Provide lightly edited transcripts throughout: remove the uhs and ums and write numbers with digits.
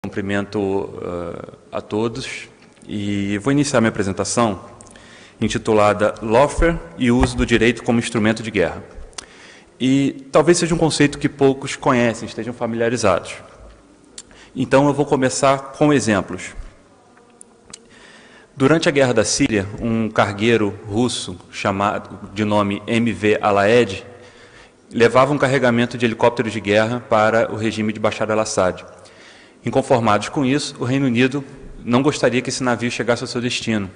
Cumprimento a todos e vou iniciar minha apresentação intitulada Lawfare e uso do direito como instrumento de guerra. E talvez seja um conceito que poucos conhecem, estejam familiarizados. Então eu vou começar com exemplos. Durante a Guerra da Síria, um cargueiro russo chamado de nome M.V. Alaed levava um carregamento de helicópteros de guerra para o regime de Bashar al-Assad. Inconformados com isso, o Reino Unido não gostaria que esse navio chegasse ao seu destino,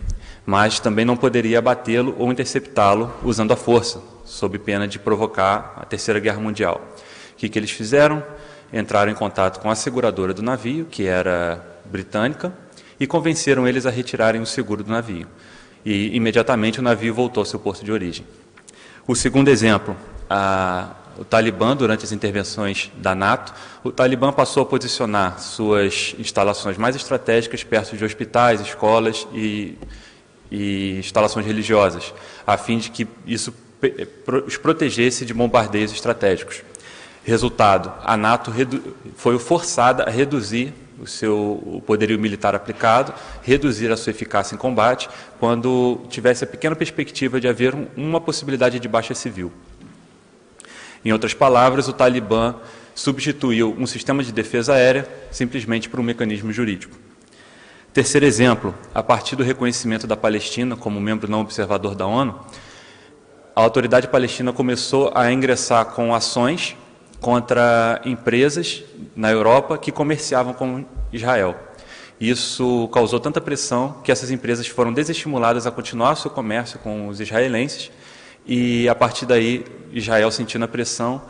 mas também não poderia abatê-lo ou interceptá-lo usando a força, sob pena de provocar a Terceira Guerra Mundial. O que eles fizeram? Entraram em contato com a seguradora do navio, que era britânica, e convenceram eles a retirarem o seguro do navio. E, imediatamente, o navio voltou ao seu porto de origem. O segundo exemplo, o Talibã, durante as intervenções da NATO, o Talibã passou a posicionar suas instalações mais estratégicas perto de hospitais, escolas e instalações religiosas, a fim de que isso os protegesse de bombardeios estratégicos. Resultado, a NATO foi forçada a reduzir o poderio militar aplicado, reduzir a sua eficácia em combate, quando tivesse a pequena perspectiva de haver uma possibilidade de baixa civil. Em outras palavras, o Talibã substituiu um sistema de defesa aérea simplesmente por um mecanismo jurídico. Terceiro exemplo, a partir do reconhecimento da Palestina como membro não observador da ONU, a autoridade palestina começou a ingressar com ações contra empresas na Europa que comerciavam com Israel. Isso causou tanta pressão que essas empresas foram desestimuladas a continuar seu comércio com os israelenses e, a partir daí, Israel, sentindo a pressão,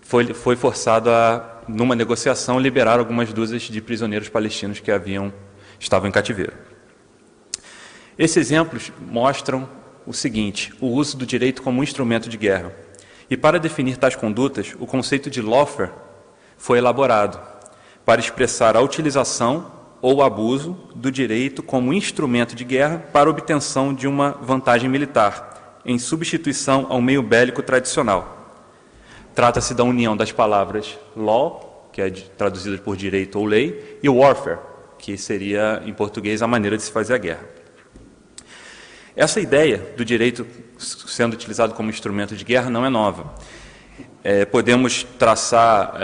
foi forçado a, numa negociação, liberar algumas dúzias de prisioneiros palestinos que estavam em cativeiro. Esses exemplos mostram o seguinte: o uso do direito como instrumento de guerra. E para definir tais condutas, o conceito de lawfare foi elaborado para expressar a utilização ou abuso do direito como instrumento de guerra para obtenção de uma vantagem militar, em substituição ao meio bélico tradicional. Trata-se da união das palavras law, que é traduzida por direito ou lei, e warfare, que seria, em português, a maneira de se fazer a guerra. Essa ideia do direito sendo utilizado como instrumento de guerra não é nova. Podemos traçar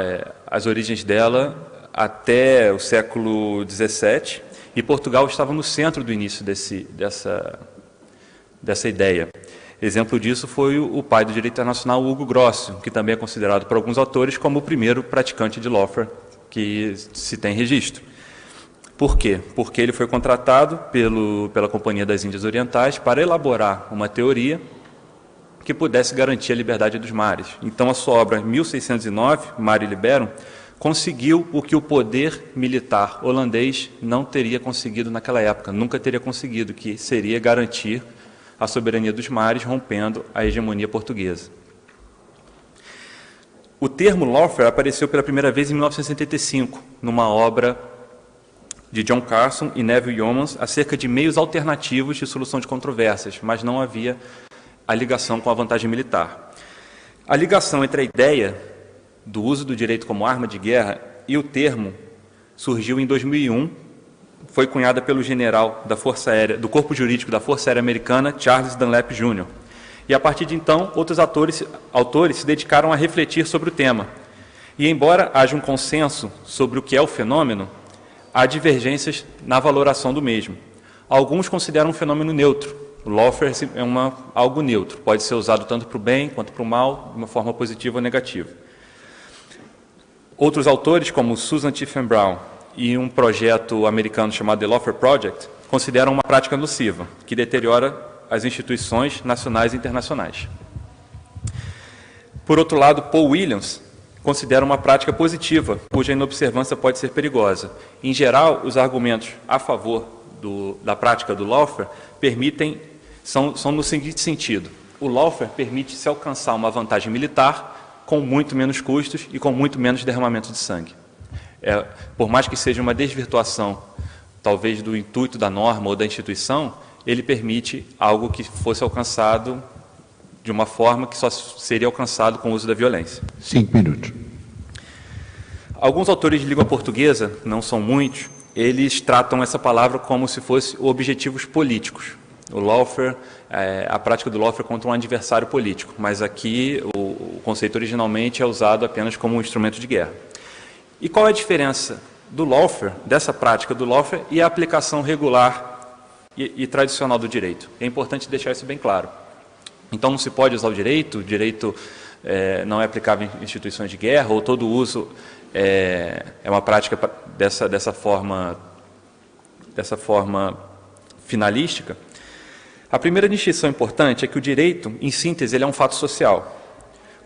as origens dela até o século XVII, e Portugal estava no centro do início dessa ideia. Exemplo disso foi o pai do direito internacional, Hugo Grosso, que também é considerado por alguns autores como o primeiro praticante de lawfare que se tem registro. Por quê? Porque ele foi contratado pela Companhia das Índias Orientais para elaborar uma teoria que pudesse garantir a liberdade dos mares. Então, a sua obra, em 1609, Mare Liberum, conseguiu o que o poder militar holandês não teria conseguido naquela época, nunca teria conseguido, que seria garantir a soberania dos mares, rompendo a hegemonia portuguesa. O termo lawfare apareceu pela primeira vez em 1975, numa obra de John Carson e Neville Yeomans acerca de meios alternativos de solução de controvérsias, mas não havia a ligação com a vantagem militar. A ligação entre a ideia do uso do direito como arma de guerra e o termo surgiu em 2001, foi cunhada pelo general da Força Aérea, do Corpo Jurídico da Força Aérea Americana, Charles Dunlap Jr. E, a partir de então, outros autores se dedicaram a refletir sobre o tema. E, embora haja um consenso sobre o que é o fenômeno, há divergências na valoração do mesmo. Alguns consideram um fenômeno neutro. O lawfare é algo neutro, pode ser usado tanto para o bem quanto para o mal, de uma forma positiva ou negativa. Outros autores, como Susan Tiffin Brown e um projeto americano chamado The Lawfare Project, consideram uma prática nociva, que deteriora as instituições nacionais e internacionais. Por outro lado, Paul Williams considera uma prática positiva, cuja inobservância pode ser perigosa. Em geral, os argumentos a favor da prática do lawfare são no seguinte sentido: o lawfare permite se alcançar uma vantagem militar com muito menos custos e com muito menos derramamento de sangue. Por mais que seja uma desvirtuação, talvez, do intuito da norma ou da instituição, ele permite algo que fosse alcançado de uma forma que só seria alcançado com o uso da violência. 5 minutos. Alguns autores de língua portuguesa, não são muitos, eles tratam essa palavra como se fosse objetivos políticos. O lawfare, a prática do lawfare contra um adversário político, mas aqui o conceito originalmente é usado apenas como um instrumento de guerra. E qual é a diferença do lawfare, dessa prática do lawfare, e a aplicação regular e tradicional do direito? É importante deixar isso bem claro. Então não se pode usar o direito não é aplicável em instituições de guerra, ou todo uso é uma prática dessa forma finalística. A primeira distinção importante é que o direito, em síntese, ele é um fato social,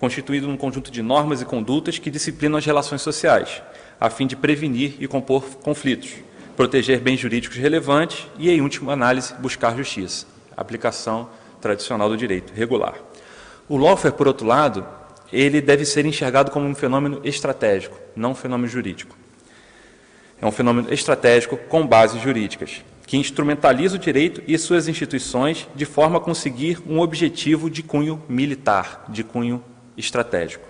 constituído num conjunto de normas e condutas que disciplinam as relações sociais, a fim de prevenir e compor conflitos, proteger bens jurídicos relevantes e, em última análise, buscar justiça. Aplicação tradicional do direito regular. O lawfare, por outro lado, ele deve ser enxergado como um fenômeno estratégico, não um fenômeno jurídico. É um fenômeno estratégico com bases jurídicas, que instrumentaliza o direito e suas instituições de forma a conseguir um objetivo de cunho militar, de cunho estratégico.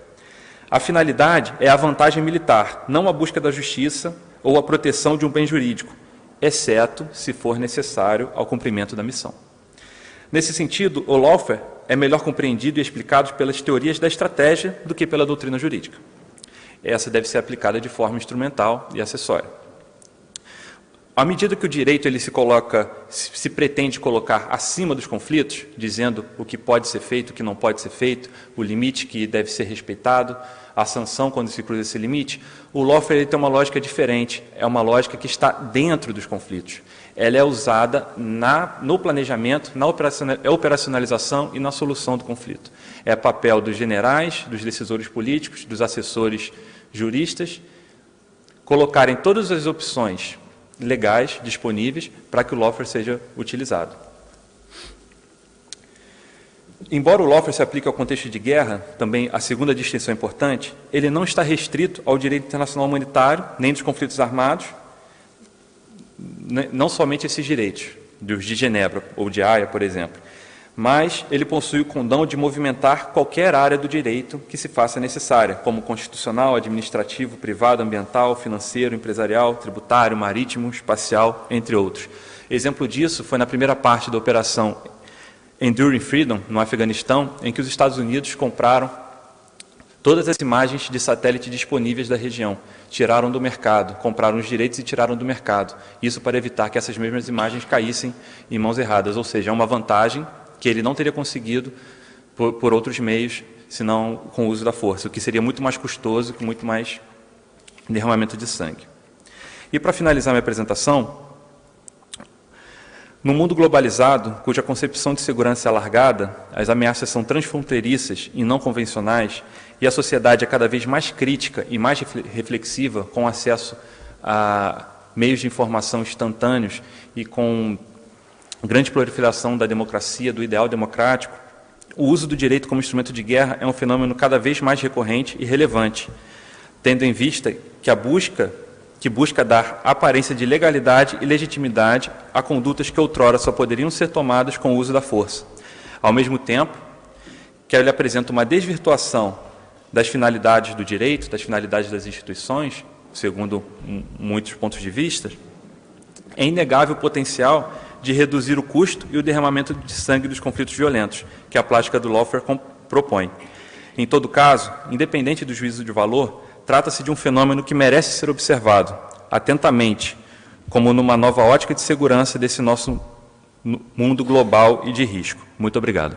A finalidade é a vantagem militar, não a busca da justiça ou a proteção de um bem jurídico, exceto se for necessário ao cumprimento da missão. Nesse sentido, o lawfare é melhor compreendido e explicado pelas teorias da estratégia do que pela doutrina jurídica. Essa deve ser aplicada de forma instrumental e acessória. À medida que o direito se pretende colocar acima dos conflitos, dizendo o que pode ser feito, o que não pode ser feito, o limite que deve ser respeitado, a sanção quando se cruza esse limite, o lawfare tem uma lógica diferente, é uma lógica que está dentro dos conflitos. Ela é usada no planejamento, na operacionalização e na solução do conflito. É papel dos generais, dos decisores políticos, dos assessores juristas, colocarem todas as opções legais disponíveis para que o lawfare seja utilizado. Embora o lawfare se aplique ao contexto de guerra, também a segunda distinção importante, ele não está restrito ao direito internacional humanitário, nem dos conflitos armados, não somente esses direitos, dos de Genebra ou de Haia, por exemplo, mas ele possui o condão de movimentar qualquer área do direito que se faça necessária, como constitucional, administrativo, privado, ambiental, financeiro, empresarial, tributário, marítimo, espacial, entre outros. Exemplo disso foi na primeira parte da operação Enduring Freedom, no Afeganistão, em que os Estados Unidos compraram todas as imagens de satélite disponíveis da região, tiraram do mercado, compraram os direitos e tiraram do mercado. Isso para evitar que essas mesmas imagens caíssem em mãos erradas, ou seja, é uma vantagem que ele não teria conseguido por outros meios, senão com o uso da força, o que seria muito mais custoso, com muito mais derramamento de sangue. E para finalizar minha apresentação, no mundo globalizado, cuja concepção de segurança é alargada, as ameaças são transfronteiriças e não convencionais, e a sociedade é cada vez mais crítica e mais reflexiva, com acesso a meios de informação instantâneos e com grande proliferação da democracia, do ideal democrático, o uso do direito como instrumento de guerra é um fenômeno cada vez mais recorrente e relevante, tendo em vista que busca dar aparência de legalidade e legitimidade a condutas que outrora só poderiam ser tomadas com o uso da força. Ao mesmo tempo, que ele apresenta uma desvirtuação das finalidades do direito, das finalidades das instituições, segundo muitos pontos de vista, é inegável o potencial de reduzir o custo e o derramamento de sangue dos conflitos violentos, que a prática do lawfare propõe. Em todo caso, independente do juízo de valor, trata-se de um fenômeno que merece ser observado atentamente, como numa nova ótica de segurança desse nosso mundo global e de risco. Muito obrigado.